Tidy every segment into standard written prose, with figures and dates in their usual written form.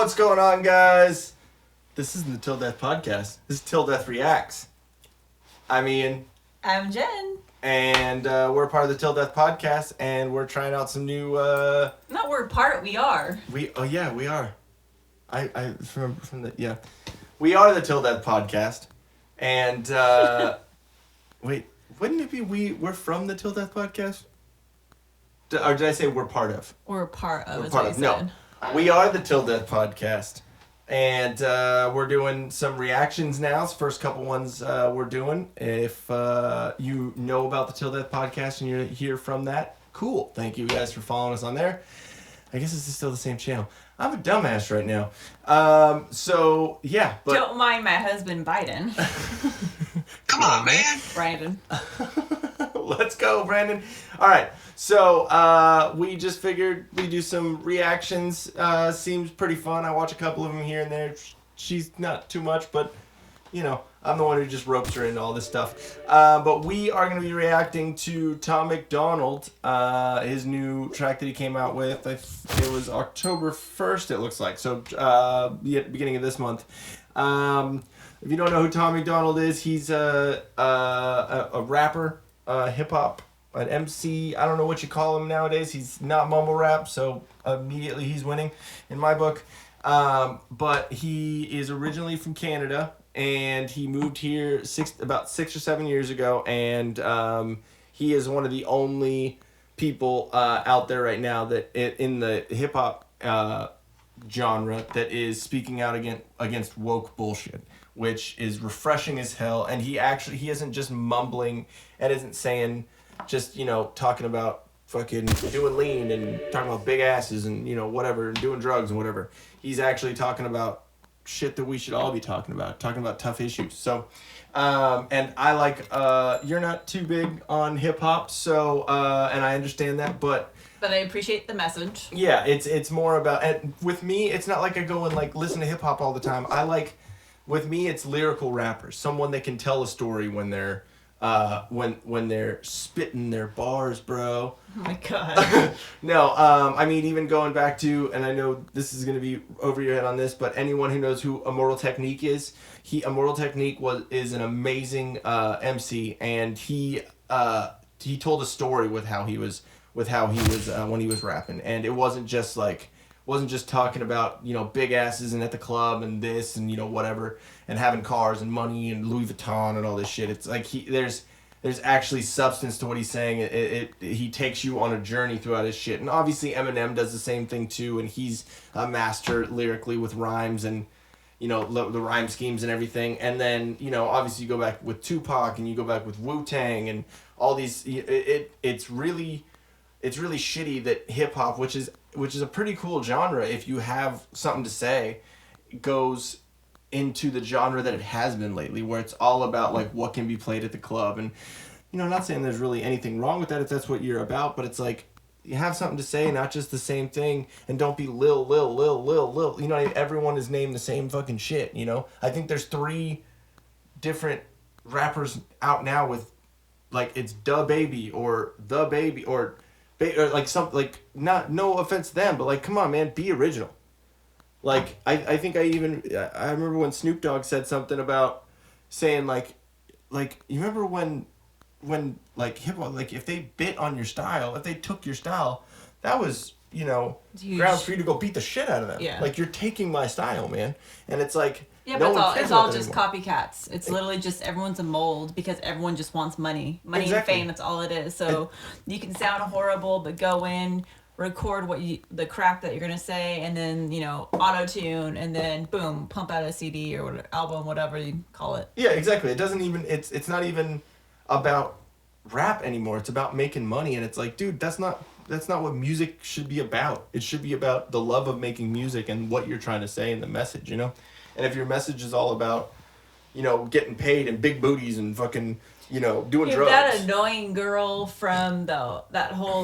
What's going on, guys? This isn't the Till Death podcast. This is Till Death Reacts. I'm Ian. I'm Jen. And we're part of the Till Death podcast, and we're trying out some new... Not we're part, we are. We are. We are the Till Death podcast. And, wait, wouldn't it be we're from the Till Death podcast? Or did I say we're part of? We're part of, we're part of. No. We are the Till Death podcast, and we're doing some reactions now. It's the first couple ones we're doing. If you know about the Till Death podcast and you're here from that, cool. Thank you guys for following us on there. I guess this is still the same channel. I'm a dumbass right now. So, yeah. But... Don't mind my husband, Biden. Come on, man. Brandon. Let's go, Brandon. All right. So, we just figured we'd do some reactions. Seems pretty fun. I watch a couple of them here and there. She's not too much, but, you know, I'm the one who just ropes her into all this stuff. But we are going to be reacting to Tom MacDonald, his new track that he came out with. It was October 1st, it looks like. So, the beginning of this month. If you don't know who Tom MacDonald is, he's a rapper, hip-hop, an MC. I don't know what you call him nowadays. He's not mumble rap, so immediately he's winning in my book. But he is originally from Canada, and he moved here about 6 or 7 years ago, and he is one of the only people out there right now that in the hip-hop genre that is speaking out against woke bullshit, which is refreshing as hell. And he isn't just mumbling and isn't saying just, you know, talking about fucking doing lean and talking about big asses and, you know, whatever, and doing drugs and whatever. He's actually talking about shit that we should all be talking about tough issues. So, and I like, you're not too big on hip hop, so, and I understand that, but I appreciate the message. Yeah, it's more about, and with me, it's not like I go and like listen to hip hop all the time. With me, it's lyrical rappers, someone that can tell a story when they're when they're spitting their bars, bro. Oh my god. No, I mean, even going back to, and I know this is gonna be over your head on this, but anyone who knows who Immortal Technique is, Immortal Technique is an amazing MC, and he told a story with how he was when he was rapping, and it wasn't just talking about, you know, big asses and at the club and this and, you know, whatever, and having cars and money and Louis Vuitton and all this shit. It's like there's actually substance to what he's saying. He takes you on a journey throughout his shit. And obviously Eminem does the same thing too, and he's a master lyrically with rhymes and, you know, the rhyme schemes and everything. And then, you know, obviously you go back with Tupac and you go back with Wu-Tang and all these. It's really shitty that hip hop, which is a pretty cool genre if you have something to say, goes into the genre that it has been lately, where it's all about like what can be played at the club. And, you know, I'm not saying there's really anything wrong with that if that's what you're about, but it's like, you have something to say, not just the same thing, and don't be lil. You know, everyone is named the same fucking shit, you know? I think there's 3 different rappers out now with, like, it's Da Baby or The Baby or like something, like, no offense to them, but like, come on, man, be original. Like, I think I remember when Snoop Dogg said something about saying like you remember when like hip hop, like if they bit on your style, if they took your style, that was, you know, grounds for you to go beat the shit out of them. Yeah. Like, you're taking my style, man. And it's like, yeah, no but it's all just anymore. copycats. It's literally just everyone's a mold because everyone just wants money. Money Exactly. and fame, that's all it is. So you can sound horrible, but go in, record the crap that you're going to say, and then, you know, auto-tune, and then, boom, pump out a CD or whatever, album, whatever you call it. Yeah, exactly. It doesn't even, it's not even about rap anymore. It's about making money, and it's like, dude, that's not what music should be about. It should be about the love of making music and what you're trying to say and the message, you know? And if your message is all about, you know, getting paid and big booties and fucking, you know, doing drugs. That annoying girl from that whole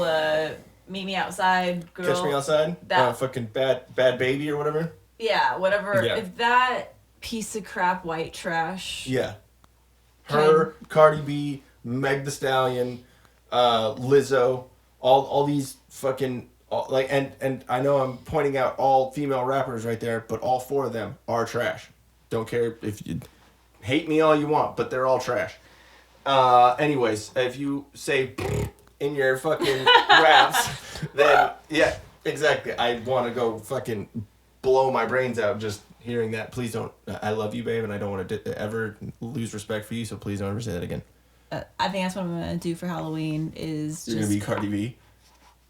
Meet Me Outside girl. Catch Me Outside? That fucking bad baby or whatever? Yeah, whatever. Yeah. If that piece of crap white trash. Yeah. Her, Cardi B, Meg Thee Stallion, Lizzo, all these fucking And I know I'm pointing out all female rappers right there, but all 4 of them are trash. Don't care if you hate me all you want, but they're all trash. Anyways, if you say in your fucking raps, then yeah, exactly. I want to go fucking blow my brains out just hearing that. Please don't. I love you, babe, and I don't want to ever lose respect for you. So please don't ever say that again. I think that's what I'm gonna do for Halloween. Is You're just gonna be Cardi B.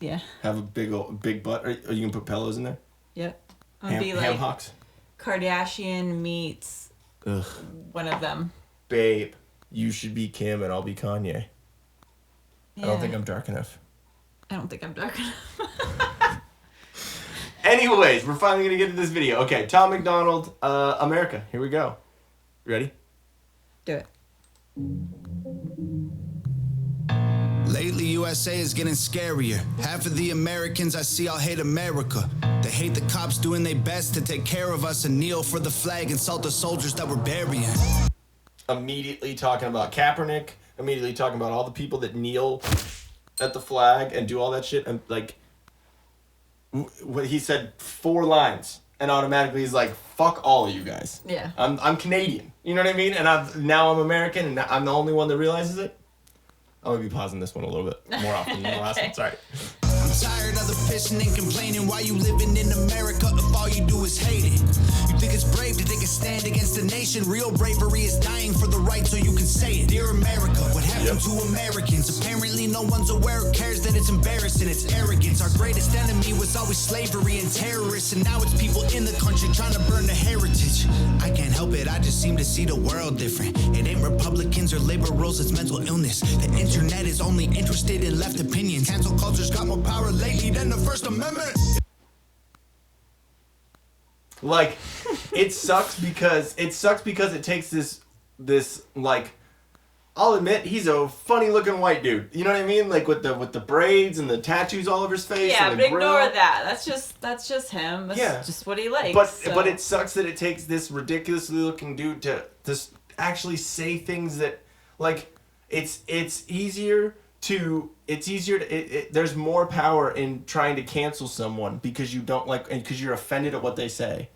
Yeah. Have a big butt. Or you can put pillows in there. Yep. I'm gonna be like ham hocks. Kardashian meets one of them. Babe, you should be Kim and I'll be Kanye. Yeah. I don't think I'm dark enough. I don't think I'm dark enough. Anyways, we're finally gonna get to this video. Okay, Tom MacDonald, America. Here we go. Ready? Do it. Lately, USA is getting scarier. Half of the Americans I see all hate America. They hate the cops doing their best to take care of us and kneel for the flag and salt the soldiers that we're burying. Immediately talking about Kaepernick. Immediately talking about all the people that kneel at the flag and do all that shit. And like, what he said 4 lines, and automatically he's like, "Fuck all of you guys." Yeah. I'm Canadian. You know what I mean? And now I'm American, and I'm the only one that realizes it. I'm gonna be pausing this one a little bit more often than the last one. Sorry. I'm tired of the pissing and complaining. Why you living in America if all you do is hate it? You think it's brave to take a stand against the nation? Real bravery is dying for the right so you can say it. Dear America, what happened to Americans? Apparently no one's aware or cares that it's embarrassing. It's arrogance. Our greatest enemy was always slavery and terrorists, and now it's people in the country trying to burn the heritage. I can't help it, I just seem to see the world different. It ain't Republicans or liberals, it's mental illness. The internet is only interested in left opinions. Cancel culture's got more power lately than the First Amendment. Like, it sucks because it takes this like, I'll admit he's a funny looking white dude. You know what I mean? Like with the braids and the tattoos all over his face. Yeah, and but the grill. ignore that. That's just him. That's just what he likes. But it sucks that it takes this ridiculously looking dude to actually say things that, like, it's easier to there's more power in trying to cancel someone because you don't like and because you're offended at what they say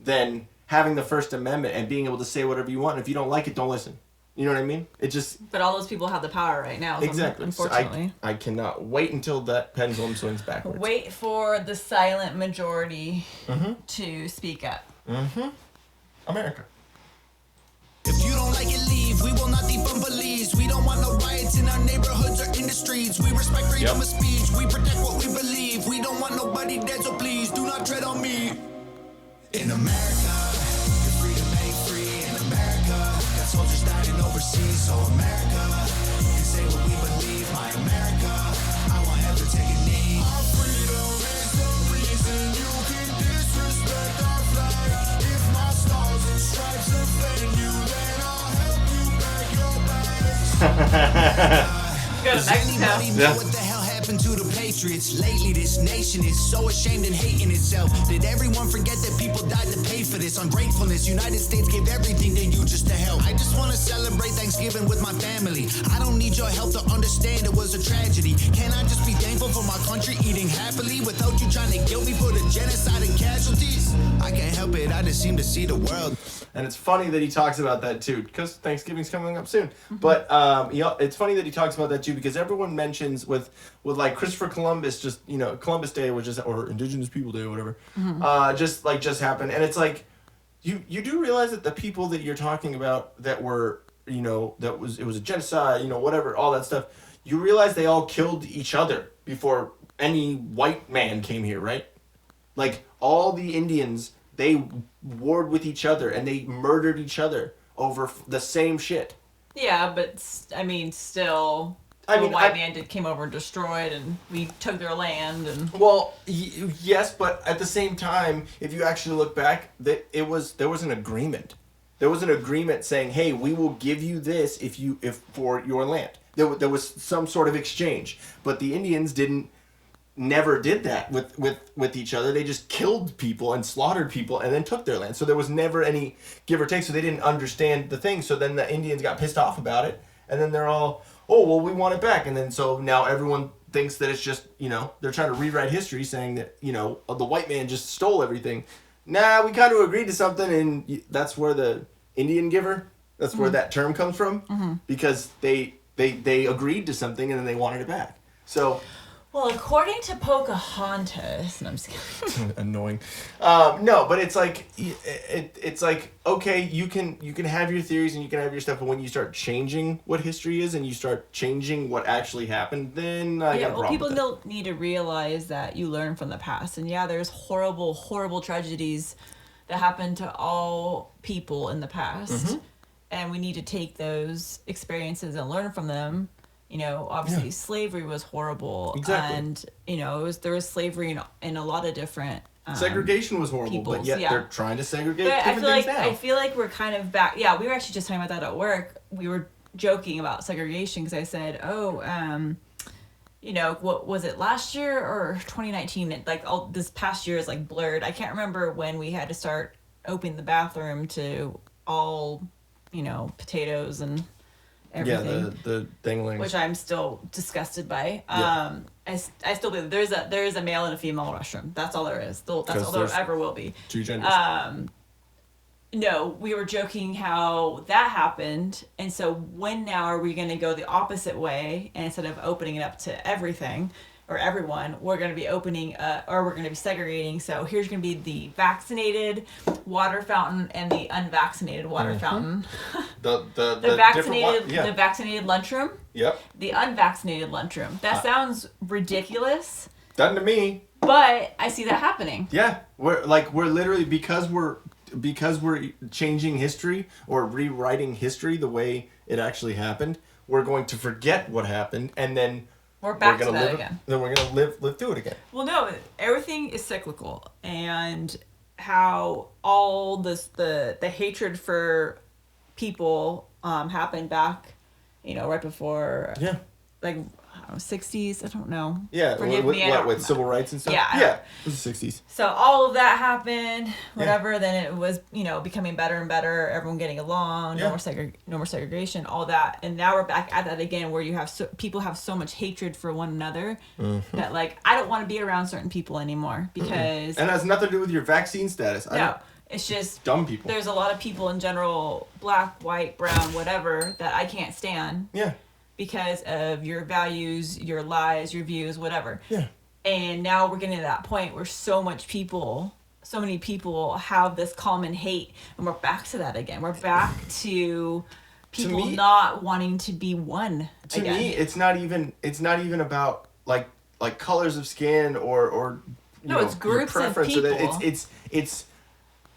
than having the First Amendment and being able to say whatever you want. And if you don't like it, don't listen. You know what I mean? It just... But all those people have the power right now. Exactly. Unfortunately. So I cannot wait until that pendulum swings backwards. Wait for the silent majority to speak up. America. If you don't like it, leave. We will not defund police. We don't want no riots in our neighborhoods or in the streets. We respect freedom of speech. We protect what we believe. We don't want nobody dead, so please do not tread on me. In America, you're free to make free. In America, got soldiers dying overseas. So America, can say what we believe. My America, I won't ever take a knee. Our freedom is the reason you can disrespect our flag. If my stars and stripes offend you, then I'll help you back your bags. Go to Mexico. Yeah. What the hell happened to the Patriots? Lately, this nation is so ashamed and hating itself. Did everyone forget that people died to pay for this? Ungratefulness, United States gave everything to you just to help. I just want to celebrate Thanksgiving with my family. I don't need your help to understand it was a tragedy. Can I just be thankful for my country eating happily without you trying to guilt me for the genocide and casualties? I can't help it, I just seem to see the world. And it's funny that he talks about that too, because Thanksgiving's coming up soon. But it's funny that he talks about that too, because everyone mentions with like Christopher Columbus, just Columbus Day, which is or Indigenous People Day, or whatever, just happened, and it's like you do realize that the people that you're talking about that were it was a genocide, whatever, all that stuff. You realize they all killed each other before any white man came here, right? Like all the Indians. They warred with each other and they murdered each other over the same shit. Yeah, but still, the white man came over and destroyed, and we took their land. And well, yes, but at the same time, if you actually look back, there was an agreement. There was an agreement saying, "Hey, we will give you this if for your land." There was some sort of exchange, but the Indians never did that with each other. They just killed people and slaughtered people and then took their land. So there was never any give or take. So they didn't understand the thing. So then the Indians got pissed off about it. And then they're all, oh, well, we want it back. And then so now everyone thinks that it's just, they're trying to rewrite history saying that, the white man just stole everything. Nah, we kind of agreed to something, and that's where the Indian giver, that's where that term comes from, because they agreed to something and then they wanted it back. So... Well, according to Pocahontas, no, I'm just kidding. Annoying. No, but it's like it's like, okay, you can have your theories and you can have your stuff, but when you start changing what history is and you start changing what actually happened, then I got a problem. People don't need to realize that you learn from the past, and there's horrible tragedies that happen to all people in the past, and we need to take those experiences and learn from them. Obviously slavery was horrible. Exactly. And, there was slavery in a lot of different segregation was horrible, peoples, but yet they're trying to segregate but different things now. I feel like we're kind of back. Yeah, we were actually just talking about that at work. We were joking about segregation because I said, what was it, last year or 2019? Like, all this past year is like blurred. I can't remember when we had to start opening the bathroom to all, potatoes and everything. Yeah, the dinglings. Which I'm still disgusted by. Yeah. I still believe there is a male and a female restroom. That's all there is. That's all there ever will be. 2 genders. No, we were joking how that happened, and so when now are we going to go the opposite way, and instead of opening it up to everything or everyone, we're going to be opening or we're going to be segregating. So here's going to be the vaccinated water fountain and the unvaccinated water fountain. The vaccinated the vaccinated lunchroom. Yep. The unvaccinated lunchroom. That sounds ridiculous. Done to me. But I see that happening. Yeah, we're literally because we're changing history or rewriting history the way it actually happened. We're going to forget what happened, and then we're back to that again. Then we're gonna live through it again. Well, no, everything is cyclical, and how all this the hatred for people happened back, right before like 60s. I don't know. Yeah, forgive me. With civil rights and stuff. Yeah, it was the 60s. So all of that happened. Whatever. Then it was becoming better and better. Everyone getting along. No more segregation. All that. And now we're back at that again, where you have people have so much hatred for one another that like I don't want to be around certain people anymore because. And it has nothing to do with your vaccine status. No. It's just dumb people. There's a lot of people in general, black, white, brown, whatever, that I can't stand. Yeah. Because of your values, your lies, your views, whatever. Yeah. And now we're getting to that point where so many people have this common hate, and we're back to that again. We're back to people not wanting to be one. To me, it's not even about like colors of skin or it's groups of people. It's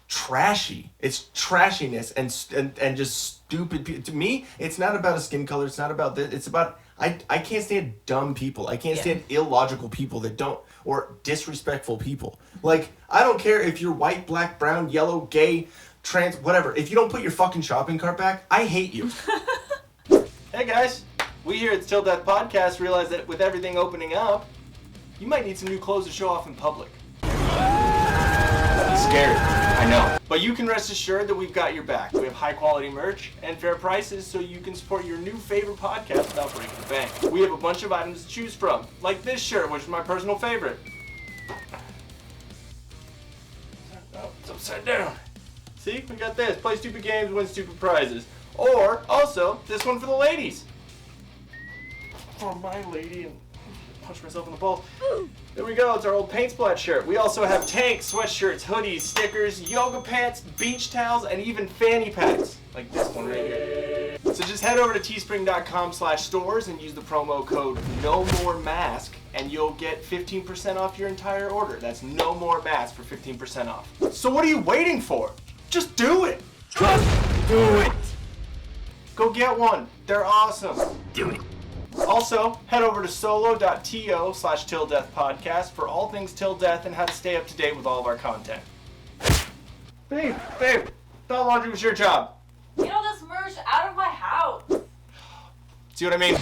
trashy. It's trashiness and just stupid people. To me, it's not about a skin color. It's not about this. It's about I can't stand dumb people. I can't stand illogical people that don't, or disrespectful people. Like, I don't care if you're white, black, brown, yellow, gay, trans, whatever. If you don't put your fucking shopping cart back, I hate you. Hey guys, we here at the Till Death Podcast realize that with everything opening up, you might need some new clothes to show off in public. It's scary, I know. But you can rest assured that we've got your back. We have high quality merch and fair prices so you can support your new favorite podcast without breaking the bank. We have a bunch of items to choose from, like this shirt, which is my personal favorite. Oh, it's upside down. See, we got this. Play stupid games, win stupid prizes. Or, also, this one for the ladies. For my lady, and punch myself in the balls. There we go, it's our old paint splat shirt. We also have tanks, sweatshirts, hoodies, stickers, yoga pants, beach towels, and even fanny packs. Like this one right here. So just head over to teespring.com/stores and use the promo code NOMOREMASK and you'll get 15% off your entire order. That's No More Mask for 15% off. So what are you waiting for? Just do it! Just do it! Go get one. They're awesome. Do it. Also, head over to solo.to/tilldeathpodcast for all things Till Death and how to stay up to date with all of our content. Babe, thought laundry was your job. Get all this merch out of my house. See what I mean?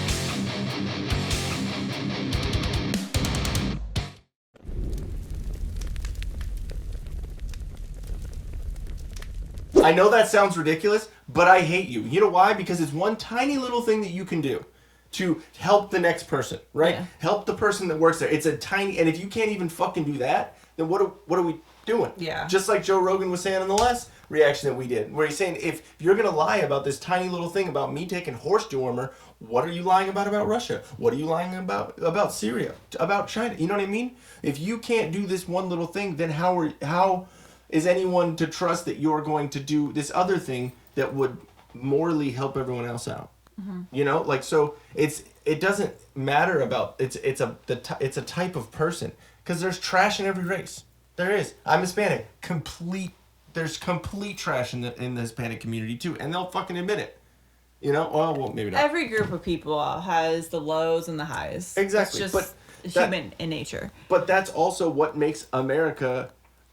I know that sounds ridiculous, but I hate you. You know why? Because it's one tiny little thing that you can do to help the next person, right? Yeah. Help the person that works there. It's a tiny, and if you can't even fucking do that, then what are we doing? Yeah. Just like Joe Rogan was saying in the last reaction that we did, where he's saying, if you're gonna lie about this tiny little thing about me taking horse dewormer, what are you lying about Russia? What are you lying about Syria, about China? You know what I mean? If you can't do this one little thing, then how is anyone to trust that you're going to do this other thing that would morally help everyone else out? Mm-hmm. You know, like, so it doesn't matter about it's a type of person, because there's trash in every race. There is. I'm Hispanic. There's complete trash in the Hispanic community too, and they'll fucking admit it. You know? Well, maybe not. Every group of people has the lows and the highs. Exactly. It's just human in nature. But that's also what makes America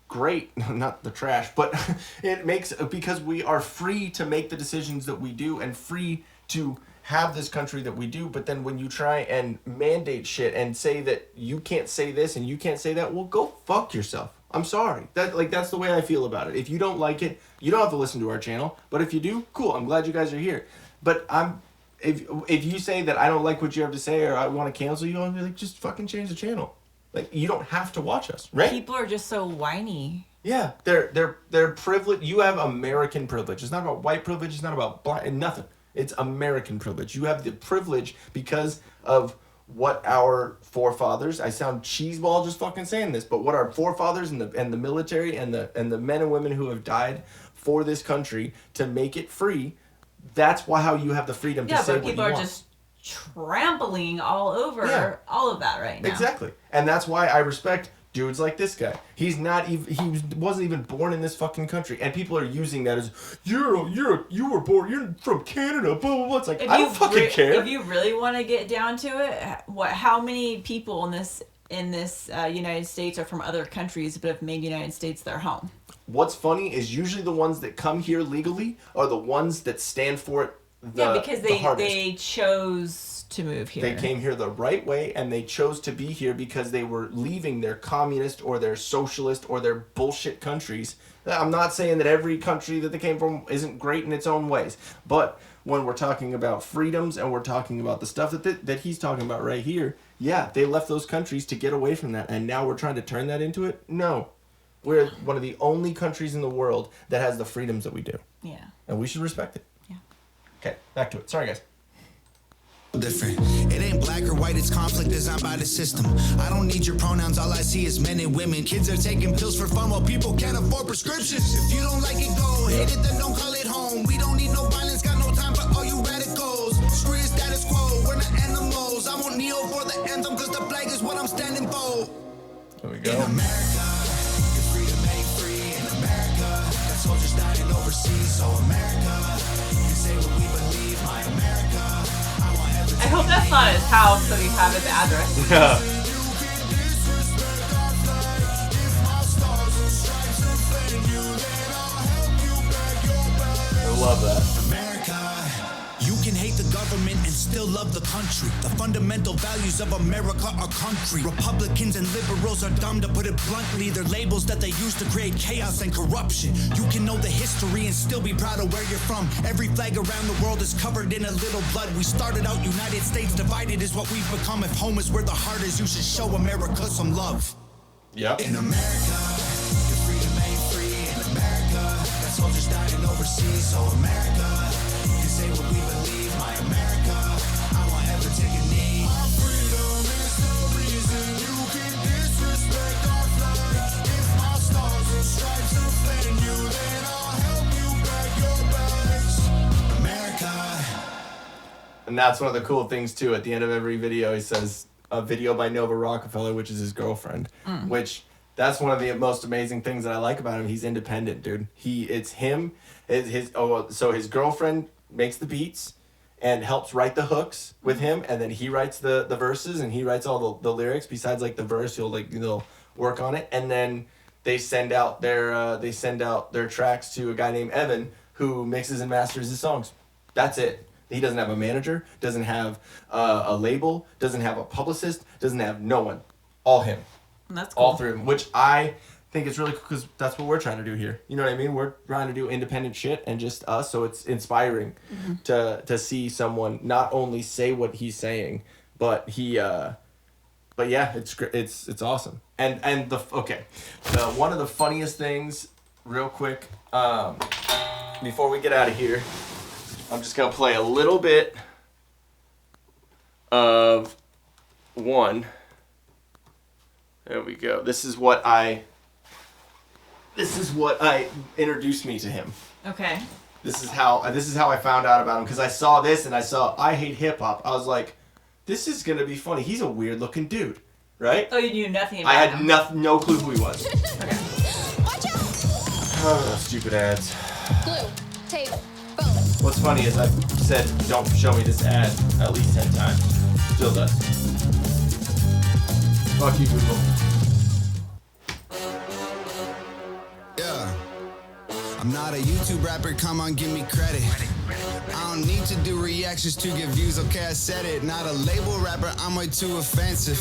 great. Not the trash, but it makes, because we are free to make the decisions that we do and free to have this country that we do. But then when you try and mandate shit and say that you can't say this and you can't say that, well, go fuck yourself. I'm sorry. That's the way I feel about it. If you don't like it, you don't have to listen to our channel. But if you do, cool. I'm glad you guys are here. But if you say that I don't like what you have to say, or I want to cancel you, I'll be like, just fucking change the channel. Like, you don't have to watch us, right? People are just so whiny. Yeah, they're privileged. You have American privilege. It's not about white privilege. It's not about black, nothing. It's American privilege. You have the privilege because of what our forefathers, I sound cheeseball just fucking saying this, but what our forefathers and the military and the men and women who have died for this country to make it free, that's how you have the freedom to say what you want. Yeah, but people are just trampling all over all of that right now. Exactly. And that's why I respect dudes like this guy. He wasn't even born in this fucking country, and people are using that as you were born, you're from Canada, blah blah blah. It's like, I don't fucking care. If you really want to get down to it, how many people in this United States are from other countries but have made United States their home? What's funny is usually the ones that come here legally are the ones that stand for it because they chose to move here. They came here the right way, and they chose to be here because they were leaving their communist or their socialist or their bullshit countries. I'm not saying that every country that they came from isn't great in its own ways, but when we're talking about freedoms and we're talking about the stuff that he's talking about right here, yeah, they left those countries to get away from that, and now we're trying to turn that into it? No. We're one of the only countries in the world that has the freedoms that we do. Yeah. And we should respect it. Yeah. Okay, back to it. Sorry, guys. Different. It ain't black or white, it's conflict designed by the system. I don't need your pronouns, all I see is men and women. Kids are taking pills for fun while people can't afford prescriptions. If you don't like it, go. Hate it, then don't call it home. We don't need no violence, got no time for all you radicals. Screw your status quo, we're not animals. I won't kneel for the anthem, cause the flag is what I'm standing for. There we go. In America, your freedom ain't free. In America, got soldiers dying overseas. So America, you can say what we believe. My America, I hope that's not his house that we have his address. Yeah. I love that. America, you can hate the government and still love the country. The fundamental values of America are concrete. Republicans and liberals are dumb, to put it bluntly. They're labels that they use to create chaos and corruption. You can know the history and still be proud of where you're from. Every flag around the world is covered in a little blood. We started out United States, divided is what we've become. If home is where the heart is, you should show America some love. Yep. In America, your freedom ain't free. In America, got soldiers dying overseas. So America, you can say what we believe. My America, I won't ever take a knee. Our freedom is the reason you can disrespect our flag. If my stars and stripes offend you, then I'll help you pack your bags. America. And that's one of the cool things too. At the end of every video, he says a video by Nova Rockafeller, which is his girlfriend. Which that's one of the most amazing things that I like about him. He's independent, dude. So his girlfriend makes the beats and helps write the hooks with him, and then he writes the verses, and he writes all the lyrics. Besides like the verse, they'll work on it, and then they send out their tracks to a guy named Evan who mixes and masters his songs. That's it. He doesn't have a manager, doesn't have a label, doesn't have a publicist, doesn't have no one. All him. That's cool. All through him, which I think it's really cool because that's what we're trying to do here. You know what I mean? We're trying to do independent shit and just us. So it's inspiring to see someone not only say what he's saying, but but yeah, it's great. It's awesome. And one of the funniest things, real quick, before we get out of here, I'm just gonna play a little bit of one. There we go. This is what introduced me to him. Okay. This is how I found out about him, because I saw this and I saw I Hate Hip Hop. I was like, this is gonna be funny. He's a weird looking dude, right? Oh, you knew nothing about I him. had no clue who he was. Okay. Watch out! Oh, stupid ads. Glue, tape, foam. What's funny is I've said don't show me this ad at least 10 times. Still does. Fuck you, Google. Yeah. I'm not a YouTube rapper, come on, give me credit. I don't need to do reactions to get views, okay, I said it. Not a label rapper, I'm way too offensive.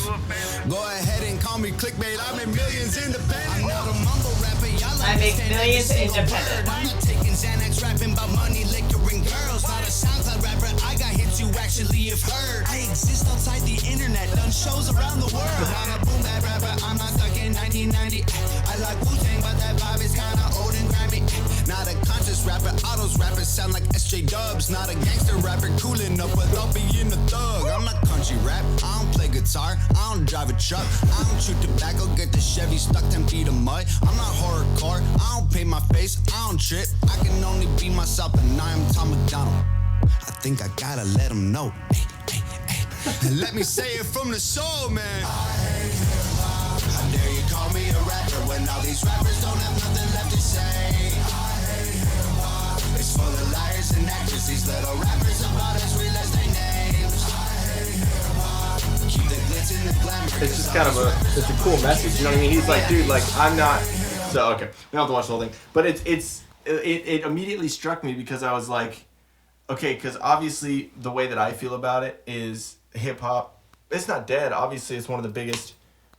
Go ahead and call me clickbait, I make millions independent. I'm not a mumble rapper, y'all I make understand millions every single independent. word. I'm not taking Xanax, rapping about money, liquor, and girls. Not a SoundCloud rapper, I got hits you actually have heard. I exist outside the internet, done shows around the world. I'm a boom bap rapper, I'm not stuck in 1990. I like Wu-Tang, but that vibe is kinda old and grimy. Not a conscious rapper, autos rappers sound like SJ Dubs. Not a gangster rapper, cool enough without being a thug. I'm not country rap, I don't play guitar, I don't drive a truck, I don't chew tobacco, get the Chevy stuck 10 feet of mud. I'm not horrorcore, I don't paint my face, I don't trip. I can only be myself and I am Tom MacDonald. I think I gotta let him know. Hey, hey, hey. And let me say it from the soul, man. How dare you call me a rapper when all these rappers don't have nothing left to say? It's full of liars and actors, these little rappers about as real as their names. Keep the glitz and the glamour. It's just kind of it's a cool message, you know what I mean? He's like, dude, like, I'm not. So okay, we don't have to watch the whole thing, but it immediately struck me because I was like, okay, because obviously the way that I feel about it is hip hop. It's not dead. Obviously, it's one of the biggest.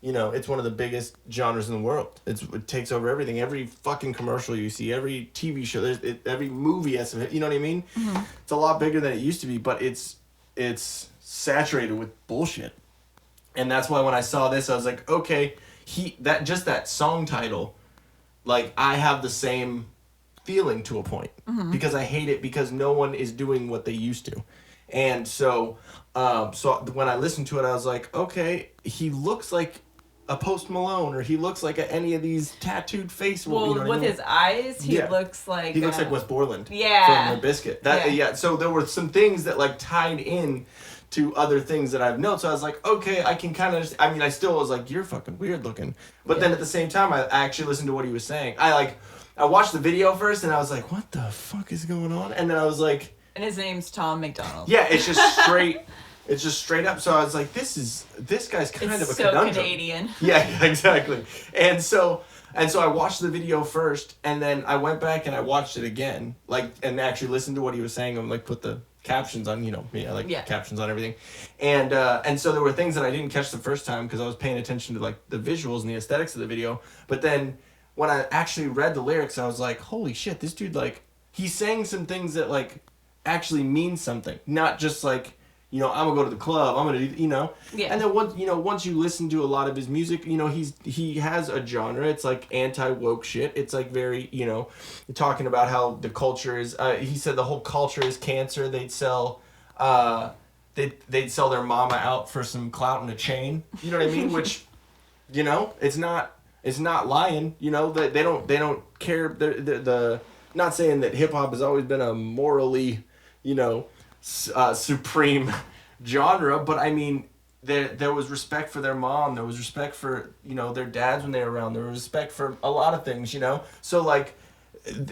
It's one of the biggest genres in the world. It takes over everything. Every fucking commercial you see, every TV show, every movie has some. You know what I mean? Mm-hmm. It's a lot bigger than it used to be, but it's saturated with bullshit. And that's why when I saw this, I was like, okay, that song title, like, I have the same feeling to a point, because I hate it because no one is doing what they used to. And so when I listened to it, I was like, okay, he looks like a Post Malone, or he looks like any of these tattooed face. Well, with his eyes, he looks like West Borland. Yeah. From the Biscuit. So there were some things that like tied in to other things that I've known. So I was like, okay, I can kind of. I still was like, you're fucking weird looking. But then at the same time, I actually listened to what he was saying. I watched the video first, and I was like, what the fuck is going on? And then I was like. And his name's Tom MacDonald. Yeah, it's just straight. It's just straight up. So I was like, this guy's kind of a so conundrum. Canadian. Yeah, exactly. And so I watched the video first, and then I went back and I watched it again, and actually listened to what he was saying, and put the captions on. Me, I like captions on everything, and so there were things that I didn't catch the first time because I was paying attention to the visuals and the aesthetics of the video. But then when I actually read the lyrics, I was like, holy shit, this dude he's saying some things that actually mean something, not just I'm gonna go to the club, I'm gonna do, Yeah. And then once you listen to a lot of his music, he has a genre. It's anti-woke shit. It's very, talking about how the culture is, he said the whole culture is cancer. They'd sell their mama out for some clout and a chain. You know what I mean? Which, it's not lying. They don't care. The not saying that hip hop has always been a morally, supreme genre, but there was respect for their mom, there was respect for their dads when they were around, there was respect for a lot of things, so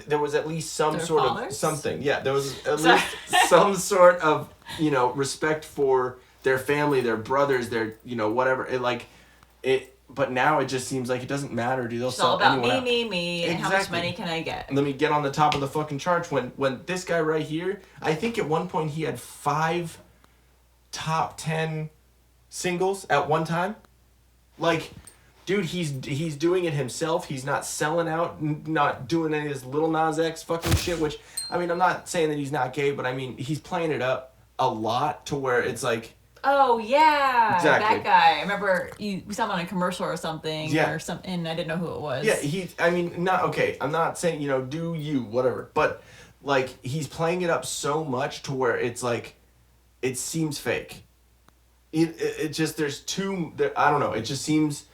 there was at least some their sort fathers? of something, there was at least some sort of respect for their family, their brothers, their whatever but now it just seems like it doesn't matter, dude. They'll It's all sell about anyone me, out. and how much money can I get? Let me get on the top of the fucking charts. When this guy right here, I think at one point he had 5 top 10 singles at one time. dude, he's doing it himself. He's not selling out, not doing any of this Lil Nas X fucking shit, which, I mean, I'm not saying that he's not gay, but I mean, he's playing it up a lot to where it's like... Oh, yeah. Exactly. That guy. I remember we saw him on a commercial or something. Yeah. Or something, and I didn't know who it was. Yeah, I'm not saying, do you, whatever. But, like, he's playing it up so much to where it's like, it seems fake. It just, I don't know, it just seems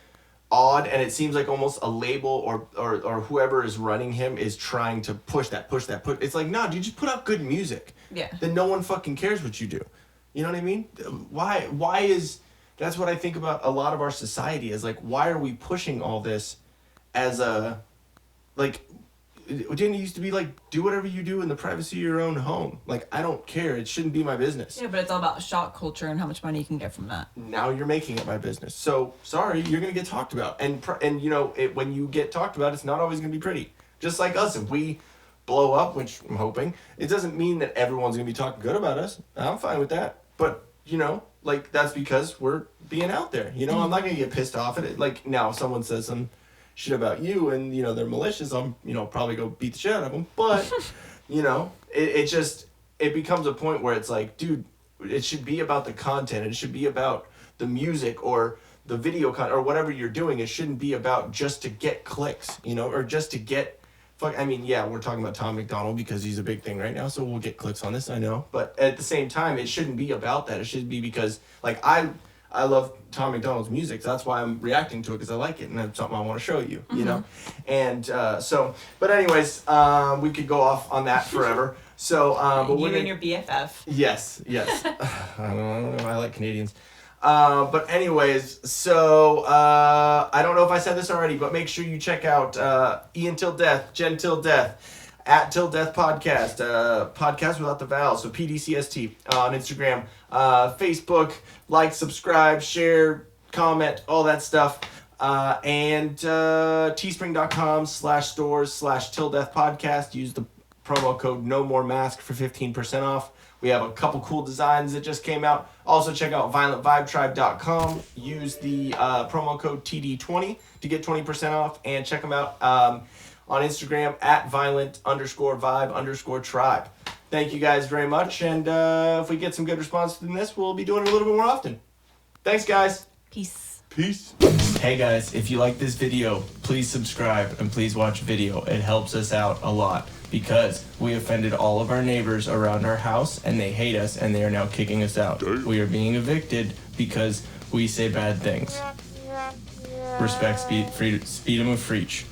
odd, and it seems like almost a label or whoever is running him is trying to push that. It's like, no, dude, just put out good music. Yeah. Then no one fucking cares what you do. You know what I mean? Why is... That's what I think about a lot of our society is, like, why are we pushing all this as a... Like, didn't it used to be, like, do whatever you do in the privacy of your own home? Like, I don't care. It shouldn't be my business. Yeah, but it's all about shock culture and how much money you can get from that. Now you're making it my business. So, sorry, you're going to get talked about. And when you get talked about, it's not always going to be pretty. Just like us, if we blow up, which I'm hoping, it doesn't mean that everyone's going to be talking good about us. I'm fine with that. But, like, that's because we're being out there. I'm not going to get pissed off at it. Like, now, if someone says some shit about you and, they're malicious, I'm, probably go beat the shit out of them. But, it becomes a point where it's like, dude, it should be about the content. It should be about the music or the video content or whatever you're doing. It shouldn't be about just to get clicks, or just to get... we're talking about Tom MacDonald because he's a big thing right now, so we'll get clicks on this, I know. But at the same time, it shouldn't be about that. It should be because, like, I love Tom MacDonald's music, so that's why I'm reacting to it, because I like it, and that's something I want to show you, And but anyways, we could go off on that forever. So, but you and your BFF. Yes. I don't know. I like Canadians. But anyways, so I don't know if I said this already, but make sure you check out Ian Till Death, Jen Till Death, at Till Death Podcast, podcast without the vowels, so PDCST on Instagram, Facebook, like, subscribe, share, comment, all that stuff, and teespring.com/stores/Till Death Podcast. Use the promo code No More Mask for 15% off. We have a couple cool designs that just came out. Also, check out violentvibetribe.com. Use the promo code TD20 to get 20% off. And check them out on Instagram at violent_vibe_tribe. Thank you guys very much. And if we get some good response from this, we'll be doing it a little bit more often. Thanks, guys. Peace. Hey guys, if you like this video, please subscribe and please watch video. It helps us out a lot because we offended all of our neighbors around our house and they hate us and they are now kicking us out. We are being evicted because we say bad things. Respect freedom of speech.